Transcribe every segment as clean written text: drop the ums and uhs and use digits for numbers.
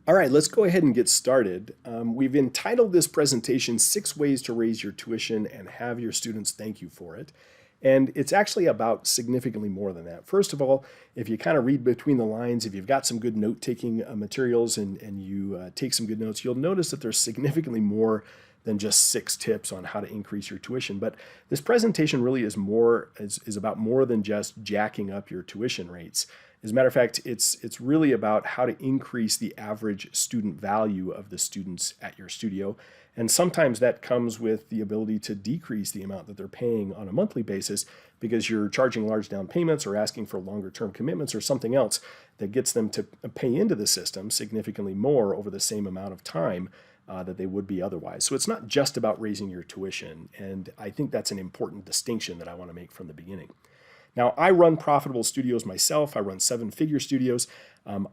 All right, let's go ahead and get started. We've entitled this presentation, 6 Ways to Raise Your Tuition and Have Your Students Thank You for It. And it's actually about significantly more than that. First of all, if you kind of read between the lines, if you've got some good note-taking materials and you take some good notes, you'll notice that there's significantly more than just 6 tips on how to increase your tuition. But this presentation really is about more than just jacking up your tuition rates. As a matter of fact, it's really about how to increase the average student value of the students at your studio. And sometimes that comes with the ability to decrease the amount that they're paying on a monthly basis because you're charging large down payments or asking for longer term commitments or something else that gets them to pay into the system significantly more over the same amount of time that they would be otherwise. So it's not just about raising your tuition. And I think that's an important distinction that I want to make from the beginning. Now, I run profitable studios myself. I run 7-figure studios.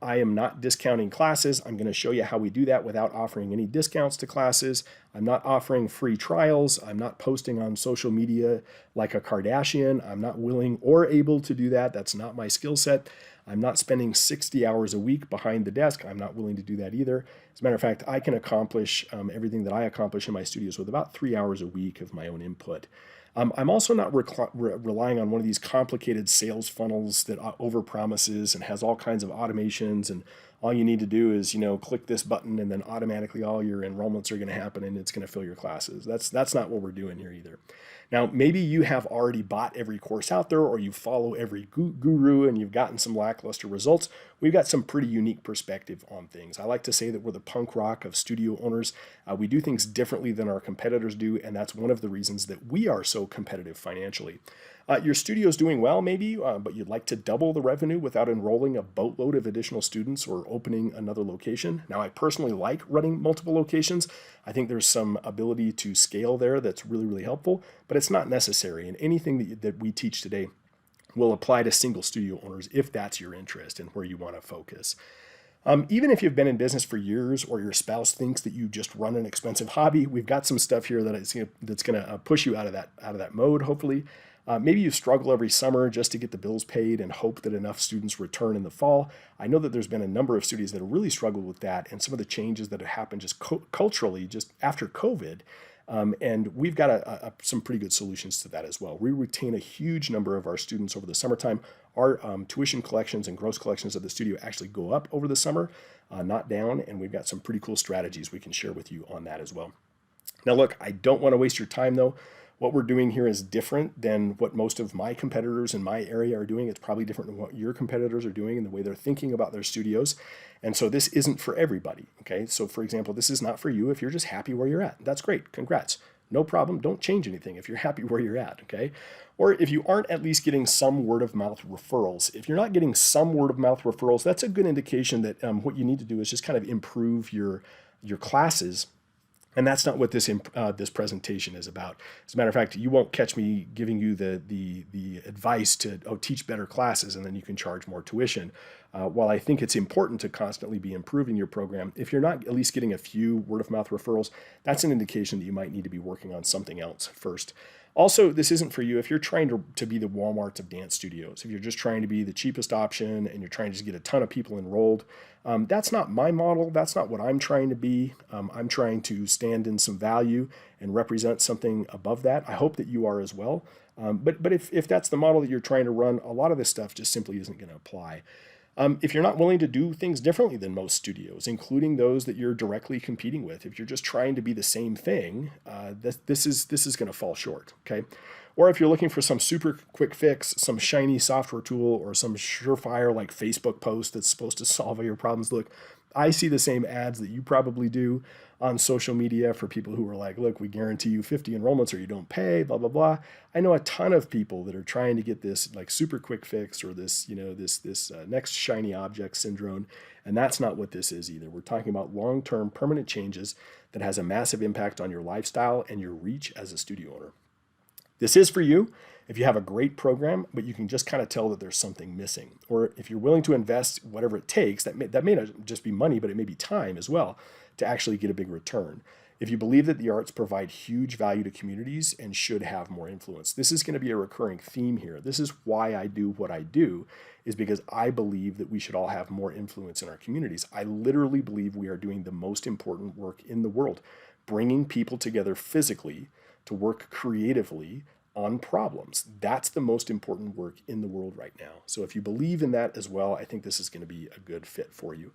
I am not discounting classes. I'm going to show you how we do that without offering any discounts to classes. I'm not offering free trials. I'm not posting on social media like a Kardashian. I'm not willing or able to do that. That's not my skill set. I'm not spending 60 hours a week behind the desk. I'm not willing to do that either. As a matter of fact, I can accomplish everything that I accomplish in my studios with about 3 hours a week of my own input. I'm also not relying on one of these complicated sales funnels that overpromises and has all kinds of automations, and all you need to do is, click this button and then automatically all your enrollments are going to happen and it's going to fill your classes. That's not what we're doing here either. Now, maybe you have already bought every course out there or you follow every guru and you've gotten some lackluster results. We've got some pretty unique perspective on things. I like to say that we're the punk rock of studio owners. We do things differently than our competitors do, and that's one of the reasons that we are so competitive financially. Your studio's doing well, maybe, but you'd like to double the revenue without enrolling a boatload of additional students or opening another location. Now, I personally like running multiple locations. I think there's some ability to scale there that's really, really helpful, but it's not necessary. And anything that we teach today will apply to single studio owners if that's your interest and where you want to focus. Even if you've been in business for years or your spouse thinks that you just run an expensive hobby, we've got some stuff here that's going to push you out of that mode, hopefully. Maybe you struggle every summer just to get the bills paid and hope that enough students return in the fall. I know that there's been a number of studios that have really struggled with that and some of the changes that have happened just culturally just after COVID. And we've got some pretty good solutions to that as well. We retain a huge number of our students over the summertime. Our tuition collections and gross collections of the studio actually go up over the summer, not down. And we've got some pretty cool strategies we can share with you on that as well. Now, look, I don't want to waste your time, though. What we're doing here is different than what most of my competitors in my area are doing. It's probably different than what your competitors are doing and the way they're thinking about their studios. And so this isn't for everybody, okay? So for example, this is not for you if you're just happy where you're at. That's great, congrats. No problem, don't change anything if you're happy where you're at, okay? Or if you aren't at least getting some word of mouth referrals. If you're not getting some word of mouth referrals, that's a good indication that what you need to do is just kind of improve your classes. And that's not what this presentation is about. As a matter of fact, you won't catch me giving you the advice to teach better classes and then you can charge more tuition. While I think it's important to constantly be improving your program, if you're not at least getting a few word of mouth referrals, that's an indication that you might need to be working on something else first. Also, this isn't for you if you're trying to be the Walmarts of dance studios. If you're just trying to be the cheapest option and you're trying to just get a ton of people enrolled, that's not my model. That's not what I'm trying to be. I'm trying to stand in some value and represent something above that. I hope that you are as well. But if that's the model that you're trying to run, a lot of this stuff just simply isn't going to apply. If you're not willing to do things differently than most studios, including those that you're directly competing with, if you're just trying to be the same thing, this is going to fall short, okay? Or if you're looking for some super quick fix, some shiny software tool, or some surefire like Facebook post that's supposed to solve all your problems, look, I see the same ads that you probably do on social media for people who are like, look, we guarantee you 50 enrollments or you don't pay, blah, blah, blah. I know a ton of people that are trying to get this like super quick fix or this, this next shiny object syndrome. And that's not what this is either. We're talking about long-term permanent changes that has a massive impact on your lifestyle and your reach as a studio owner. This is for you if you have a great program, but you can just kind of tell that there's something missing. Or if you're willing to invest whatever it takes, that may not just be money, but it may be time as well to actually get a big return. If you believe that the arts provide huge value to communities and should have more influence, this is going to be a recurring theme here. This is why I do what I do, is because I believe that we should all have more influence in our communities. I literally believe we are doing the most important work in the world, bringing people together physically to work creatively on problems. That's the most important work in the world right now. So if you believe in that as well, I think this is going to be a good fit for you.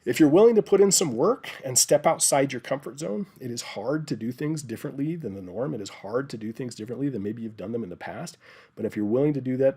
If you're willing to put in some work and step outside your comfort zone, it is hard to do things differently than the norm. It is hard to do things differently than maybe you've done them in the past. But if you're willing to do that,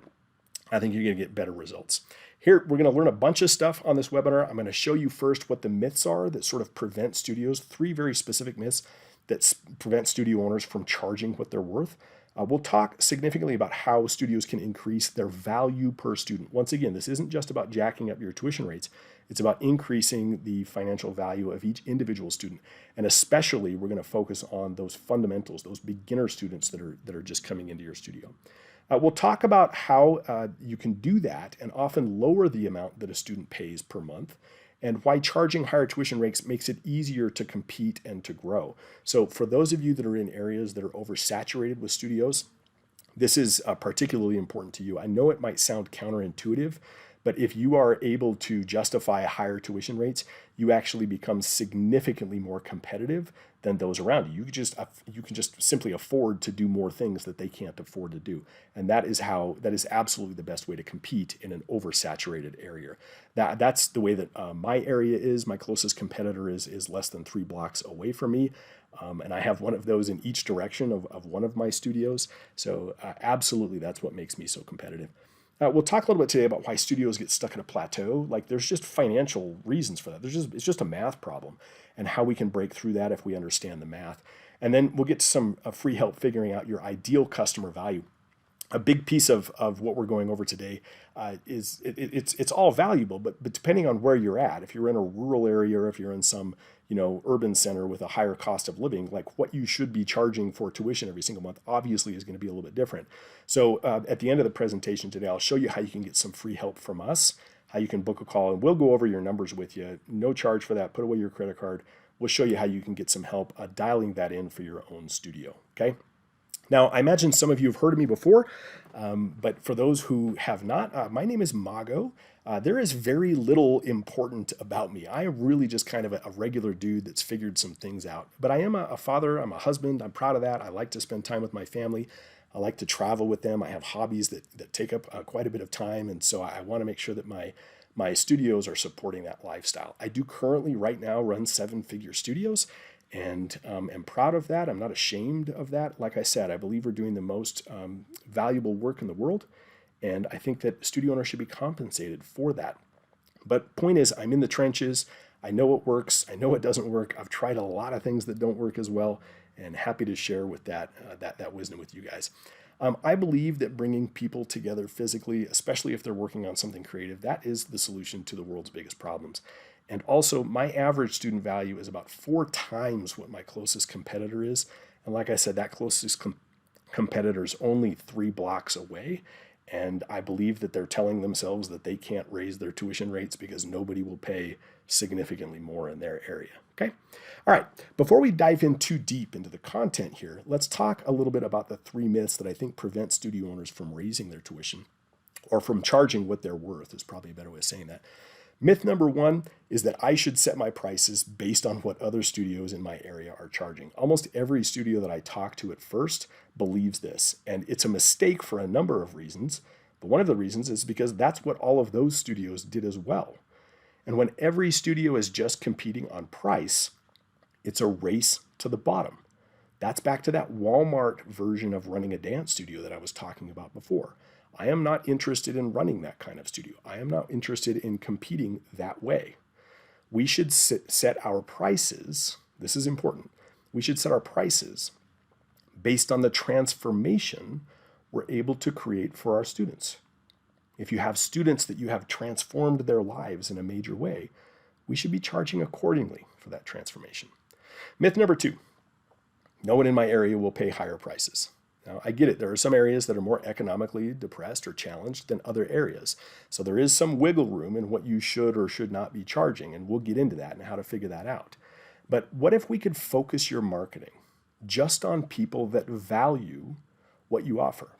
I think you're going to get better results. Here, we're going to learn a bunch of stuff on this webinar. I'm going to show you first what the myths are that sort of prevent studios, 3 very specific myths that prevent studio owners from charging what they're worth. We'll talk significantly about how studios can increase their value per student. Once again, this isn't just about jacking up your tuition rates. It's about increasing the financial value of each individual student. And especially, we're going to focus on those fundamentals, those beginner students that are just coming into your studio. We'll talk about how you can do that and often lower the amount that a student pays per month, and why charging higher tuition rates makes it easier to compete and to grow. So for those of you that are in areas that are oversaturated with studios, this is particularly important to you. I know it might sound counterintuitive, but if you are able to justify higher tuition rates, you actually become significantly more competitive than those around you. You can just simply afford to do more things that they can't afford to do. And that is absolutely the best way to compete in an oversaturated area. That's the way that my area is. My closest competitor is less than 3 blocks away from me. And I have one of those in each direction of one of my studios. So absolutely, that's what makes me so competitive. We'll talk a little bit today about why studios get stuck at a plateau. Like, there's just financial reasons for that. It's just a math problem, and how we can break through that if we understand the math. And then we'll get to some free help figuring out your ideal customer value. A big piece of what we're going over today is it's all valuable, but depending on where you're at, if you're in a rural area or if you're in some urban center with a higher cost of living, like what you should be charging for tuition every single month obviously is going to be a little bit different. So at the end of the presentation today, I'll show you how you can get some free help from us, how you can book a call, and we'll go over your numbers with you. No charge for that. Put away your credit card. We'll show you how you can get some help dialing that in for your own studio. Okay. Now, I imagine some of you have heard of me before, but for those who have not, my name is Mago. There is very little important about me. I am really just kind of a regular dude that's figured some things out. But I am a father, I'm a husband, I'm proud of that. I like to spend time with my family. I like to travel with them. I have hobbies that take up quite a bit of time, and so I want to make sure that my studios are supporting that lifestyle. I do currently, right now, run 7-figure studios, and am proud of that. I'm not ashamed of that. Like I said, I believe we're doing the most valuable work in the world, and I think that studio owners should be compensated for that. But point is, I'm in the trenches. I know what works. I know what doesn't work. I've tried a lot of things that don't work as well, and happy to share with that wisdom with you guys. I believe that bringing people together physically, especially if they're working on something creative, that is the solution to the world's biggest problems. And also, my average student value is about 4 times what my closest competitor is. And like I said, that closest competitor is only 3 blocks away. And I believe that they're telling themselves that they can't raise their tuition rates because nobody will pay significantly more in their area. Okay? All right. Before we dive in too deep into the content here, let's talk a little bit about the 3 myths that I think prevent studio owners from raising their tuition, or from charging what they're worth, is probably a better way of saying that. Myth number 1 is that I should set my prices based on what other studios in my area are charging. Almost every studio that I talk to at first believes this, and it's a mistake for a number of reasons. But one of the reasons is because that's what all of those studios did as well. And when every studio is just competing on price, it's a race to the bottom. That's back to that Walmart version of running a dance studio that I was talking about before. I am not interested in running that kind of studio. I am not interested in competing that way. We should set our prices. This is important. We should set our prices based on the transformation we're able to create for our students. If you have students that you have transformed their lives in a major way, we should be charging accordingly for that transformation. Myth number 2, no one in my area will pay higher prices. Now, I get it. There are some areas that are more economically depressed or challenged than other areas. So there is some wiggle room in what you should or should not be charging, and we'll get into that and how to figure that out. But what if we could focus your marketing just on people that value what you offer?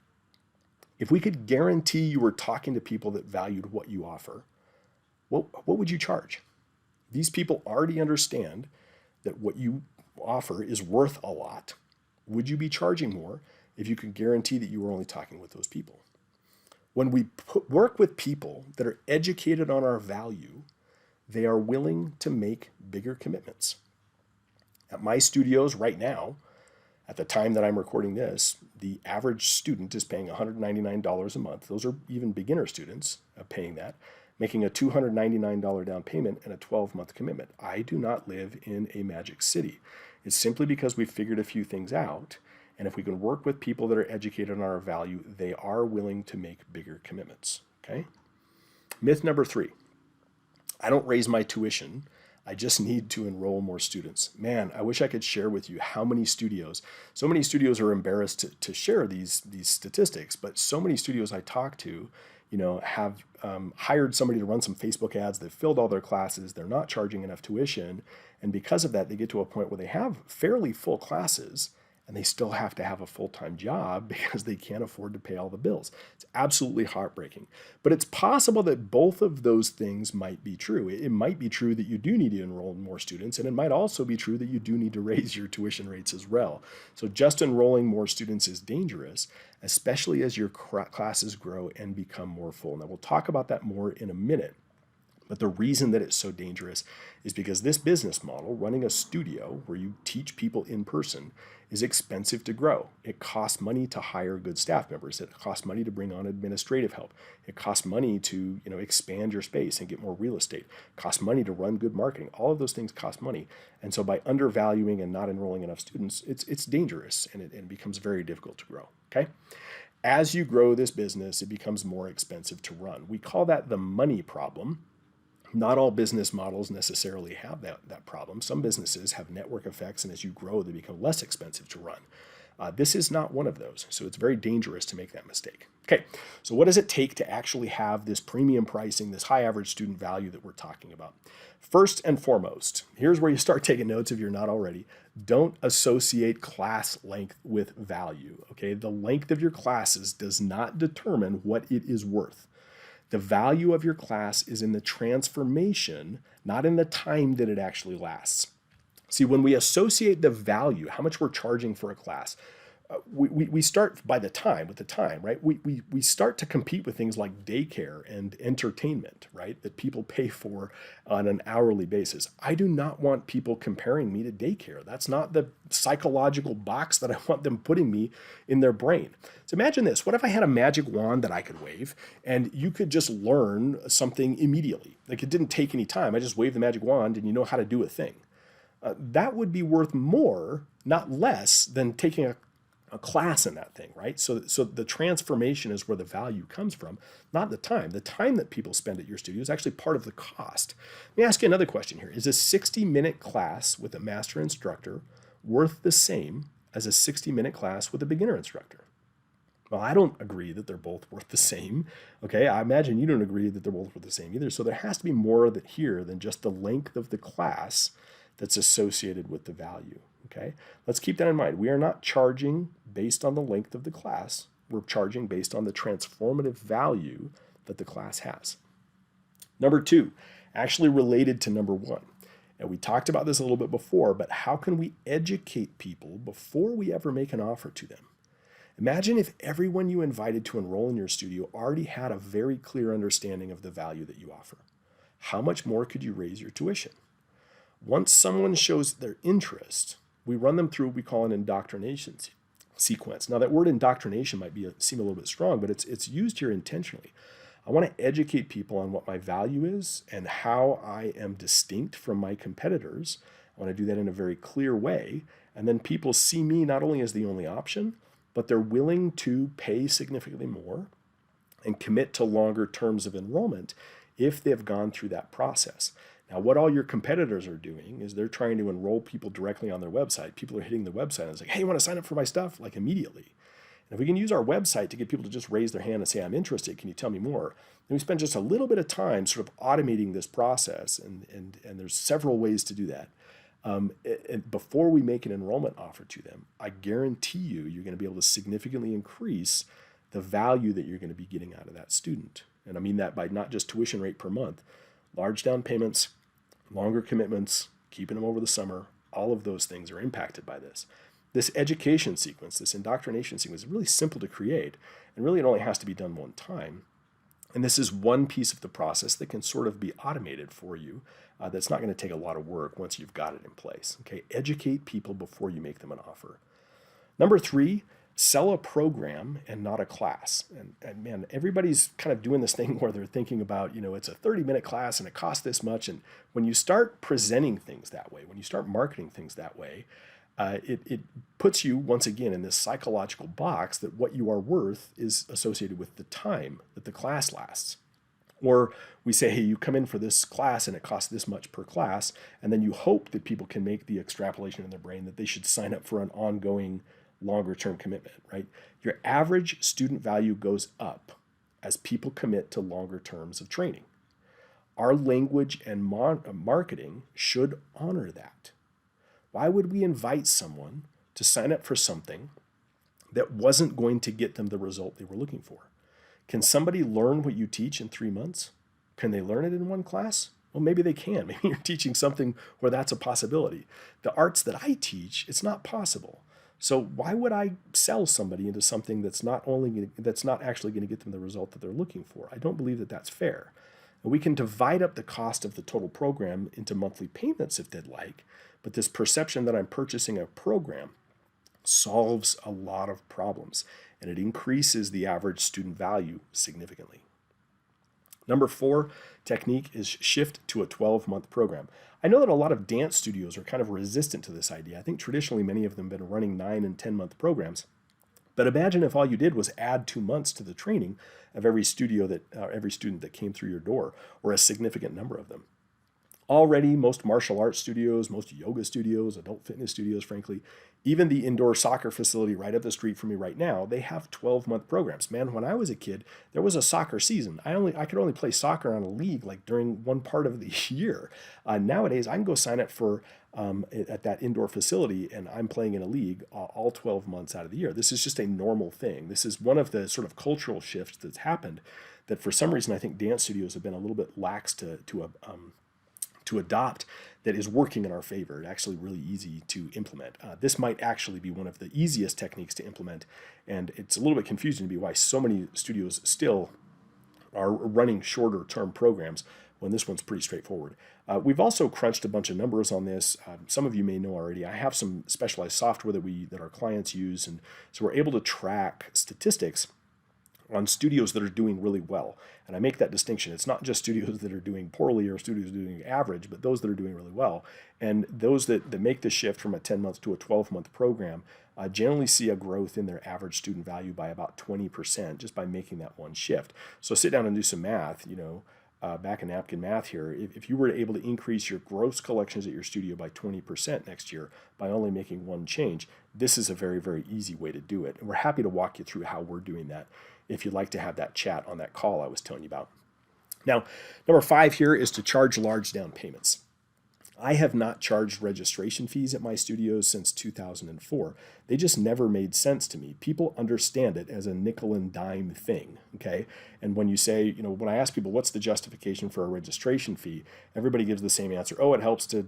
If we could guarantee you were talking to people that valued what you offer, what would you charge? These people already understand that what you offer is worth a lot. Would you be charging more if you could guarantee that you were only talking with those people? When we work with people that are educated on our value, they are willing to make bigger commitments. At my studios right now, at the time that I'm recording this, the average student is paying $199 a month. Those are even beginner students paying that, making a $299 down payment and a 12-month commitment. I do not live in a magic city. It's simply because we've figured a few things out, and if we can work with people that are educated on our value, they are willing to make bigger commitments, okay? Myth number 3, I don't raise my tuition, I just need to enroll more students. Man, I wish I could share with you how many studios, so many studios are embarrassed to share these statistics, but so many studios I talk to, have hired somebody to run some Facebook ads, they've filled all their classes, they're not charging enough tuition, and because of that, they get to a point where they have fairly full classes, and they still have to have a full-time job because they can't afford to pay all the bills. It's absolutely heartbreaking. But it's possible that both of those things might be true. It might be true that you do need to enroll more students, and it might also be true that you do need to raise your tuition rates as well. So just enrolling more students is dangerous, especially as your classes grow and become more full. Now, we'll talk about that more in a minute. But the reason that it's so dangerous is because this business model, running a studio where you teach people in person, is expensive to grow. It costs money to hire good staff members. It costs money to bring on administrative help. It costs money to expand your space and get more real estate. It costs money to run good marketing. All of those things cost money. And so by undervaluing and not enrolling enough students, it's dangerous and it becomes very difficult to grow, okay? As you grow this business, it becomes more expensive to run. We call that the money problem. Not all business models necessarily have that problem. Some businesses have network effects, and as you grow, they become less expensive to run. This is not one of those, so it's very dangerous to make that mistake. Okay, so what does it take to actually have this premium pricing, this high average student value that we're talking about? First and foremost, here's where you start taking notes if you're not already. Don't associate class length with value, okay? The length of your classes does not determine what it is worth. The value of your class is in the transformation, not in the time that it actually lasts. See, when we associate the value, how much we're charging for a class, we start by the time, right? We start to compete with things like daycare and entertainment, right? That people pay for on an hourly basis. I do not want people comparing me to daycare. That's not the psychological box that I want them putting me in their brain. So imagine this. What if I had a magic wand that I could wave and you could just learn something immediately? Like it didn't take any time. I just waved the magic wand and you know how to do a thing. That would be worth more, not less, than taking a class in that thing, right? So the transformation is where the value comes from, not the time. The time that people spend at your studio is actually part of the cost. Let me ask you another question here. Is a 60-minute class with a master instructor worth the same as a 60-minute class with a beginner instructor? Well, I don't agree that they're both worth the same, okay? I imagine you don't agree that they're both worth the same either. So there has to be more here than just the length of the class that's associated with the value. Okay, let's keep that in mind. We are not charging based on the length of the class. We're charging based on the transformative value that the class has. Number 2, actually related to number 1. And we talked about this a little bit before, but how can we educate people before we ever make an offer to them? Imagine if everyone you invited to enroll in your studio already had a very clear understanding of the value that you offer. How much more could you raise your tuition? Once someone shows their interest, we run them through what we call an indoctrination sequence. Now, that word indoctrination might seem a little bit strong, but it's used here intentionally. I want to educate people on what my value is and how I am distinct from my competitors. I want to do that in a very clear way. And then people see me not only as the only option, but they're willing to pay significantly more and commit to longer terms of enrollment if they've gone through that process. Now, what all your competitors are doing is they're trying to enroll people directly on their website. People are hitting the website and it's like, hey, you want to sign up for my stuff? Like immediately. And if we can use our website to get people to just raise their hand and say, I'm interested, can you tell me more? Then we spend just a little bit of time sort of automating this process. And there's several ways to do that. And before we make an enrollment offer to them, I guarantee you're going to be able to significantly increase the value that you're going to be getting out of that student. And I mean that by not just tuition rate per month, large down payments, longer commitments, keeping them over the summer, all of those things are impacted by this. This education sequence, this indoctrination sequence is really simple to create, and really it only has to be done one time. And this is one piece of the process that can sort of be automated for you. That's not going to take a lot of work once you've got it in place. Okay, educate people before you make them an offer. Number 3, sell a program and not a class. And man, everybody's kind of doing this thing where they're thinking about, it's a 30-minute class and it costs this much. And when you start presenting things that way, when you start marketing things that way, it puts you once again in this psychological box that what you are worth is associated with the time that the class lasts. Or we say, hey, you come in for this class and it costs this much per class, and then you hope that people can make the extrapolation in their brain that they should sign up for an ongoing longer term commitment, right? Your average student value goes up as people commit to longer terms of training. Our language and marketing should honor that. Why would we invite someone to sign up for something that wasn't going to get them the result they were looking for? Can somebody learn what you teach in 3 months? Can they learn it in one class? Well, maybe they can. Maybe you're teaching something where that's a possibility. The arts that I teach, it's not possible. So why would I sell somebody into something that's not actually going to get them the result that they're looking for? I don't believe that that's fair. And we can divide up the cost of the total program into monthly payments if they'd like, but this perception that I'm purchasing a program solves a lot of problems, and it increases the average student value significantly. Number 4 technique is shift to a 12-month program. I know that a lot of dance studios are kind of resistant to this idea. I think traditionally many of them have been running 9 and 10-month programs. But imagine if all you did was add 2 months to the training of every student that came through your door, or a significant number of them. Already, most martial arts studios, most yoga studios, adult fitness studios, frankly, even the indoor soccer facility right up the street from me right now, they have 12-month programs. Man, when I was a kid, there was a soccer season. I could only play soccer on a league like during one part of the year. Nowadays, I can go sign up for at that indoor facility, and I'm playing in a league all 12 months out of the year. This is just a normal thing. This is one of the sort of cultural shifts that's happened that for some reason I think dance studios have been a little bit lax to adopt, that is working in our favor. It's actually really easy to implement. This might actually be one of the easiest techniques to implement, and it's a little bit confusing to me why so many studios still are running shorter term programs when this one's pretty straightforward. We've also crunched a bunch of numbers on this. Some of you may know already. I have some specialized software that our clients use, and so we're able to track statistics on studios that are doing really well. And I make that distinction. It's not just studios that are doing poorly or studios doing average, but those that are doing really well. And those that make the shift from a 10-month to a 12-month program generally see a growth in their average student value by about 20% just by making that one shift. So sit down and do some math, back in napkin math here. If you were able to increase your gross collections at your studio by 20% next year by only making one change, this is a very, very easy way to do it. And we're happy to walk you through how we're doing that if you'd like to have that chat on that call I was telling you about. Now, number 5 here is to charge large down payments. I have not charged registration fees at my studios since 2004. They just never made sense to me. People understand it as a nickel and dime thing, okay? And when you say, when I ask people, what's the justification for a registration fee? Everybody gives the same answer. Oh, it helps to,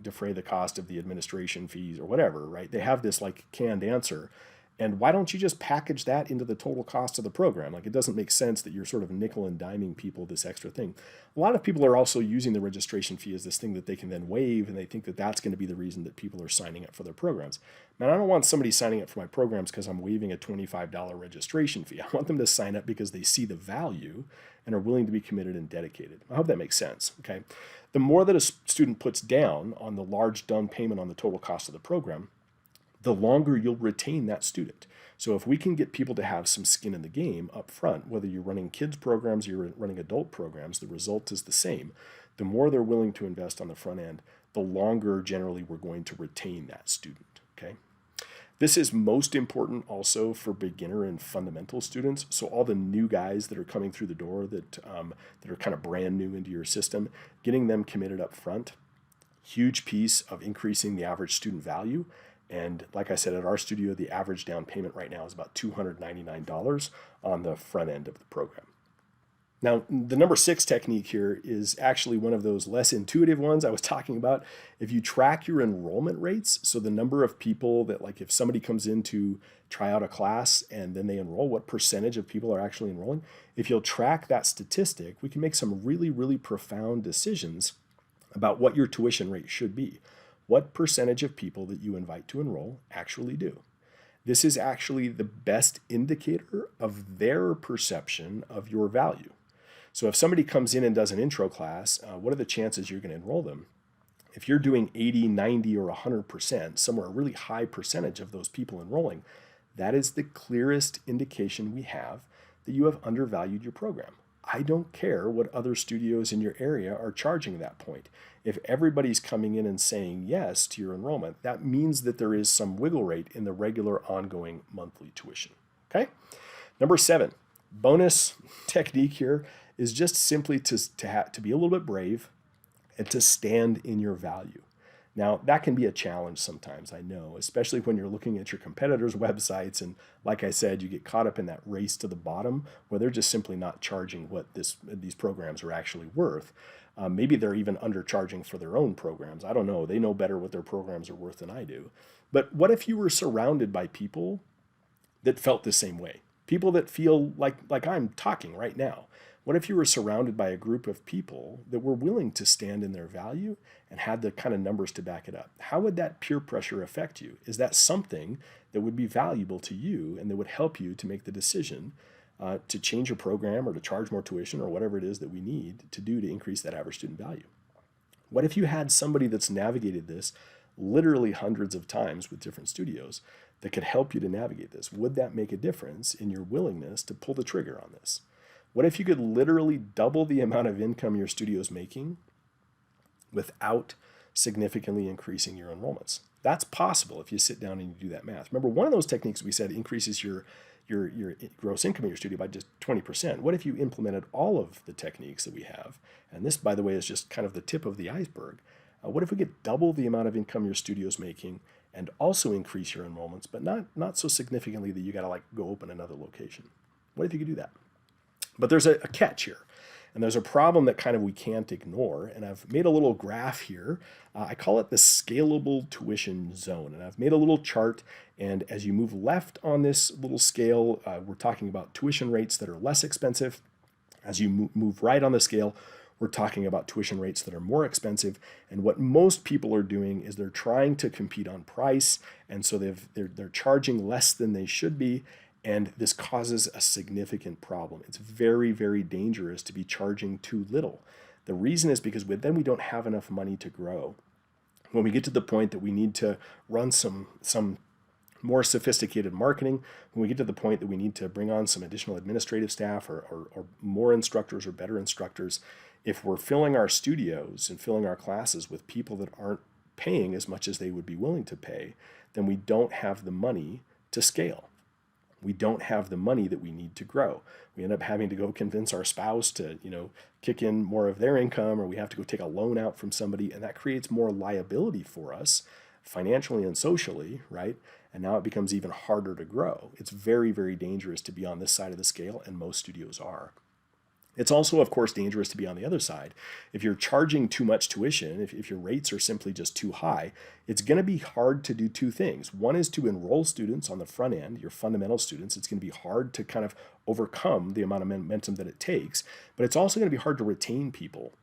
defray the cost of the administration fees or whatever, right? They have this like canned answer. And why don't you just package that into the total cost of the program? Like, it doesn't make sense that you're sort of nickel and diming people this extra thing. A lot of people are also using the registration fee as this thing that they can then waive, and they think that that's going to be the reason that people are signing up for their programs. Man, I don't want somebody signing up for my programs because I'm waiving a $25 registration fee. I want them to sign up because they see the value and are willing to be committed and dedicated. I hope that makes sense, okay? The more that a student puts down on the large down payment on the total cost of the program, the longer you'll retain that student. So if we can get people to have some skin in the game up front, whether you're running kids programs or you're running adult programs, the result is the same. The more they're willing to invest on the front end, the longer generally we're going to retain that student, okay? This is most important also for beginner and fundamental students. So all the new guys that are coming through the door that are kind of brand new into your system, getting them committed up front Huge piece of increasing the average student value. And like I said, at our studio, the average down payment right now is about $299 on the front end of the program. Now, the number 6 technique here is actually one of those less intuitive ones I was talking about. If you track your enrollment rates, so the number of people that, like if somebody comes in to try out a class and then they enroll, what percentage of people are actually enrolling? If you'll track that statistic, we can make some really, really profound decisions about what your tuition rate should be. What percentage of people that you invite to enroll actually do? This is actually the best indicator of their perception of your value. So if somebody comes in and does an intro class, what are the chances you're going to enroll them? If you're doing 80, 90, or 100%, somewhere a really high percentage of those people enrolling, that is the clearest indication we have that you have undervalued your program. I don't care what other studios in your area are charging at that point. If everybody's coming in and saying yes to your enrollment, that means that there is some wiggle rate in the regular ongoing monthly tuition. Okay? Number 7, bonus technique here is just simply to be a little bit brave and to stand in your value. Now, that can be a challenge sometimes, I know, especially when you're looking at your competitors' websites. And like I said, you get caught up in that race to the bottom where they're just simply not charging what these programs are actually worth. Maybe they're even undercharging for their own programs. I don't know. They know better what their programs are worth than I do. But what if you were surrounded by people that felt the same way? People that feel like I'm talking right now. What if you were surrounded by a group of people that were willing to stand in their value and had the kind of numbers to back it up? How would that peer pressure affect you? Is that something that would be valuable to you and that would help you to make the decision to change your program or to charge more tuition or whatever it is that we need to do to increase that average student value? What if you had somebody that's navigated this literally hundreds of times with different studios that could help you to navigate this? Would that make a difference in your willingness to pull the trigger on this? What if you could literally double the amount of income your studio is making without significantly increasing your enrollments? That's possible if you sit down and you do that math. Remember, one of those techniques we said increases your gross income in your studio by just 20%. What if you implemented all of the techniques that we have? And this, by the way, is just kind of the tip of the iceberg. What if we could double the amount of income your studio is making and also increase your enrollments, but not so significantly that you got to go open another location? What if you could do that? But there's a catch here, and there's a problem that kind of we can't ignore, and I've made a little graph here. I call it the scalable tuition zone, and I've made a little chart, and as you move left on this little scale, we're talking about tuition rates that are less expensive. As you move right on the scale, we're talking about tuition rates that are more expensive, and what most people are doing is they're trying to compete on price, and so they're charging less than they should be. And this causes a significant problem. It's very, very dangerous to be charging too little. The reason is because then we don't have enough money to grow. When we get to the point that we need to run some more sophisticated marketing, when we get to the point that we need to bring on some additional administrative staff or more instructors or better instructors, if we're filling our studios and filling our classes with people that aren't paying as much as they would be willing to pay, then we don't have the money to scale. We don't have the money that we need to grow. We end up having to go convince our spouse to, kick in more of their income, or we have to go take a loan out from somebody, and that creates more liability for us financially and socially, right? And now it becomes even harder to grow. It's very, very dangerous to be on this side of the scale, and most studios are. It's also, of course, dangerous to be on the other side. If you're charging too much tuition, if your rates are simply just too high, it's going to be hard to do two things. One is to enroll students on the front end, your fundamental students. It's going to be hard to kind of overcome the amount of momentum that it takes, but it's also going to be hard to retain people.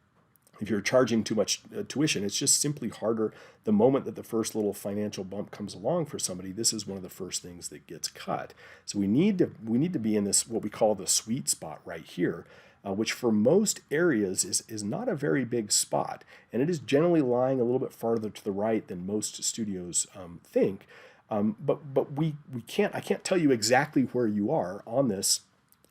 If you're charging too much tuition, it's just simply harder. The moment that the first little financial bump comes along for somebody, this is one of the first things that gets cut. So we need to be in this, what we call the sweet spot right here, which for most areas is not a very big spot, and it is generally lying a little bit farther to the right than most studios think. But I can't tell you exactly where you are on this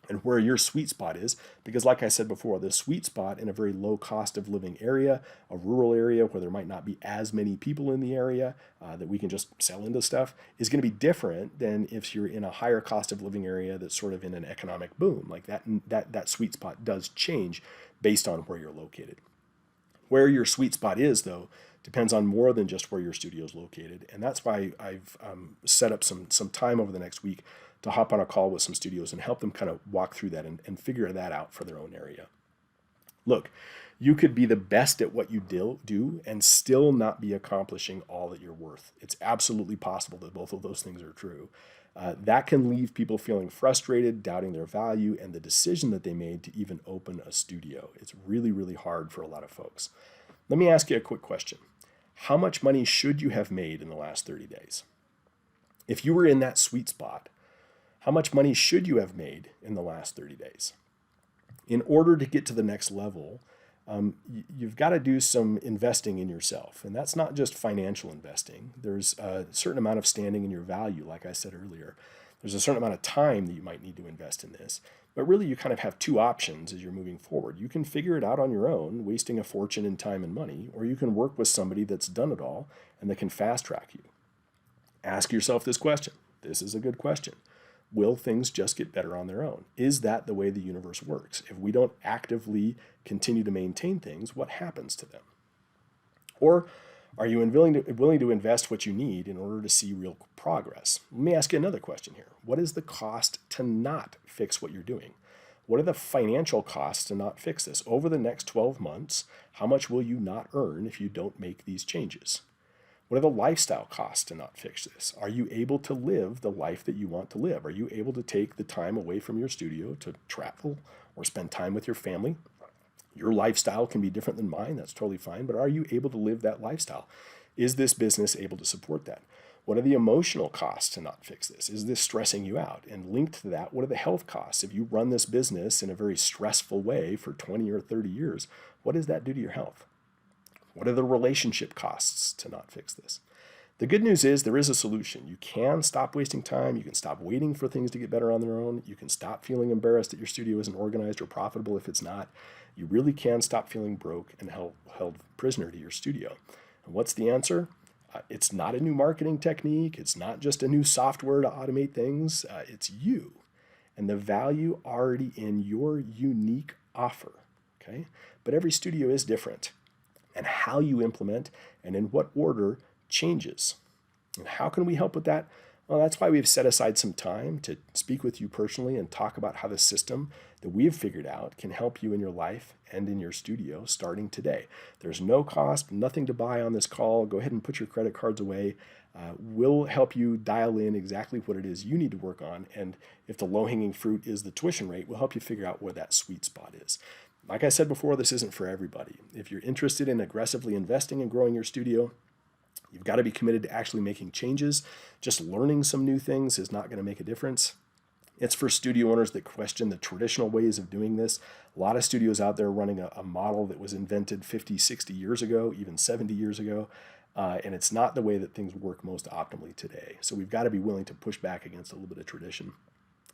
and where your sweet spot is, because like I said before, the sweet spot in a very low cost of living area, a rural area where there might not be as many people in the area that we can just sell into stuff, is going to be different than if you're in a higher cost of living area that's sort of in an economic boom. Like that sweet spot does change based on where you're located. Where your sweet spot is, though, Depends on more than just where your studio is located. And that's why I've set up some time over the next week to hop on a call with some studios and help them kind of walk through that and figure that out for their own area. Look, you could be the best at what you do and still not be accomplishing all that you're worth. It's absolutely possible that both of those things are true. That can leave people feeling frustrated, doubting their value, and the decision that they made to even open a studio. It's really, really hard for a lot of folks. Let me ask you a quick question. How much money should you have made in the last 30 days? If you were in that sweet spot, how much money should you have made in the last 30 days? In order to get to the next level, you've got to do some investing in yourself. And that's not just financial investing. There's a certain amount of standing in your value, like I said earlier. There's a certain amount of time that you might need to invest in this. But really, you kind of have two options as you're moving forward. You can figure it out on your own, wasting a fortune in time and money, or you can work with somebody that's done it all and that can fast track you. Ask yourself this question. This is a good question. Will things just get better on their own? Is that the way the universe works? If we don't actively continue to maintain things, what happens to them? Or are you willing to invest what you need in order to see real progress? Let me ask you another question here. What is the cost to not fix what you're doing? What are the financial costs to not fix this? Over the next 12 months, how much will you not earn if you don't make these changes? What are the lifestyle costs to not fix this? Are you able to live the life that you want to live? Are you able to take the time away from your studio to travel or spend time with your family? Your lifestyle can be different than mine. That's totally fine. But are you able to live that lifestyle? Is this business able to support that? What are the emotional costs to not fix this? Is this stressing you out? And linked to that, what are the health costs? If you run this business in a very stressful way for 20 or 30 years, what does that do to your health? What are the relationship costs to not fix this? The good news is there is a solution. You can stop wasting time. You can stop waiting for things to get better on their own. You can stop feeling embarrassed that your studio isn't organized or profitable if it's not. You really can stop feeling broke and held prisoner to your studio. And what's the answer? It's not a new marketing technique. It's not just a new software to automate things. It's you and the value already in your unique offer. Okay? But every studio is different. And how you implement and in what order changes. And how can we help with that? Well, that's why we've set aside some time to speak with you personally and talk about how the system that we've figured out can help you in your life and in your studio starting today. There's no cost, nothing to buy on this call. Go ahead and put your credit cards away. We'll help you dial in exactly what it is you need to work on. And if the low-hanging fruit is the tuition rate, we'll help you figure out where that sweet spot is. Like I said before, this isn't for everybody. If you're interested in aggressively investing and growing your studio, you've got to be committed to actually making changes. Just learning some new things is not going to make a difference. It's for studio owners that question the traditional ways of doing this. A lot of studios out there running a model that was invented 50, 60 years ago, even 70 years ago, and it's not the way that things work most optimally today. So we've got to be willing to push back against a little bit of tradition.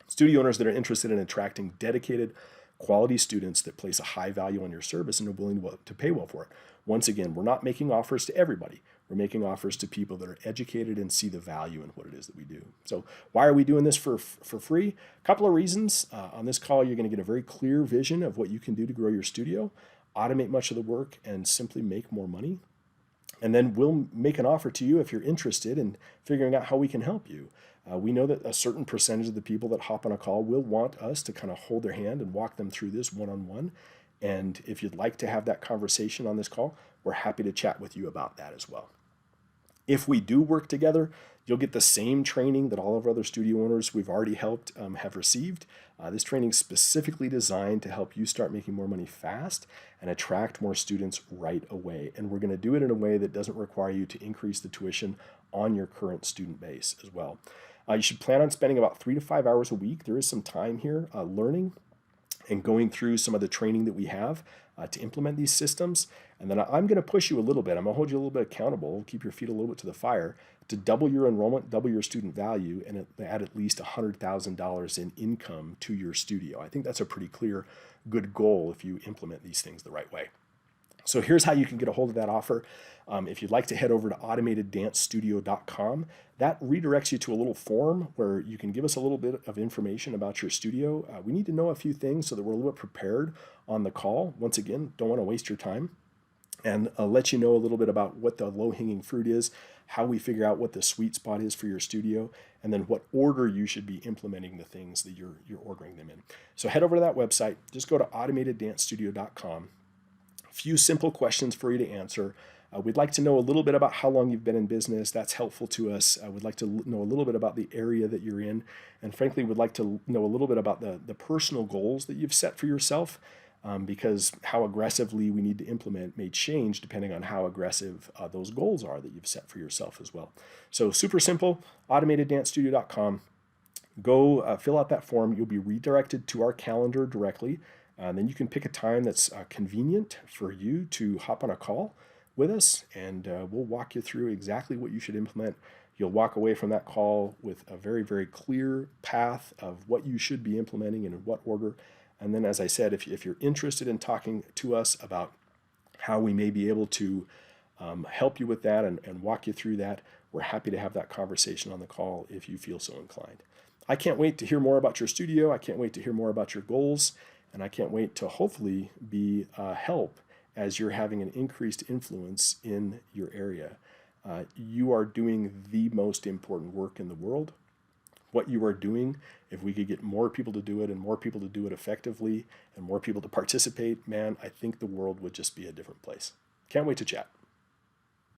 Studio owners that are interested in attracting dedicated, quality students that place a high value on your service and are willing to pay well for it. Once again, we're not making offers to everybody. We're making offers to people that are educated and see the value in what it is that we do. So why are we doing this for free? A couple of reasons. On this call, you're going to get a very clear vision of what you can do to grow your studio, automate much of the work, and simply make more money. And then we'll make an offer to you if you're interested in figuring out how we can help you. We know that a certain percentage of the people that hop on a call will want us to kind of hold their hand and walk them through this one-on-one. And if you'd like to have that conversation on this call, we're happy to chat with you about that as well. If we do work together, you'll get the same training that all of our other studio owners we've already helped have received. This training is specifically designed to help you start making more money fast and attract more students right away. And we're going to do it in a way that doesn't require you to increase the tuition on your current student base as well. You should plan on spending about 3 to 5 hours a week. There is some time here learning and going through some of the training that we have to implement these systems. And then I'm going to push you a little bit. I'm going to hold you a little bit accountable, keep your feet a little bit to the fire, to double your enrollment, double your student value, and add at least $100,000 in income to your studio. I think that's a pretty clear, good goal if you implement these things the right way. So here's how you can get a hold of that offer. If you'd like to head over to automateddancestudio.com, that redirects you to a little form where you can give us a little bit of information about your studio. We need to know a few things so that we're a little bit prepared on the call. Once again, don't want to waste your time. and let you know a little bit about what the low-hanging fruit is, how we figure out what the sweet spot is for your studio, and then what order you should be implementing the things that you're ordering them in. So head over to that website. Just go to automateddancestudio.com. A few simple questions for you to answer. We'd like to know a little bit about how long you've been in business. That's helpful to us. We'd like to know a little bit about the area that you're in. And frankly, we'd like to know a little bit about the personal goals that you've set for yourself, because how aggressively we need to implement may change depending on how aggressive those goals are that you've set for yourself as well. So super simple, automateddancestudio.com. Go fill out that form. You'll be redirected to our calendar directly. And then you can pick a time that's convenient for you to hop on a call with us, and we'll walk you through exactly what you should implement. You'll walk away from that call with a very, very clear path of what you should be implementing and in what order. And then, as I said, if you're interested in talking to us about how we may be able to help you with that and walk you through that, we're happy to have that conversation on the call if you feel so inclined. I can't wait to hear more about your studio. I can't wait to hear more about your goals. And I can't wait to hopefully be help as you're having an increased influence in your area. You are doing the most important work in the world. What you are doing, if we could get more people to do it and more people to do it effectively and more people to participate, man, I think the world would just be a different place. Can't wait to chat.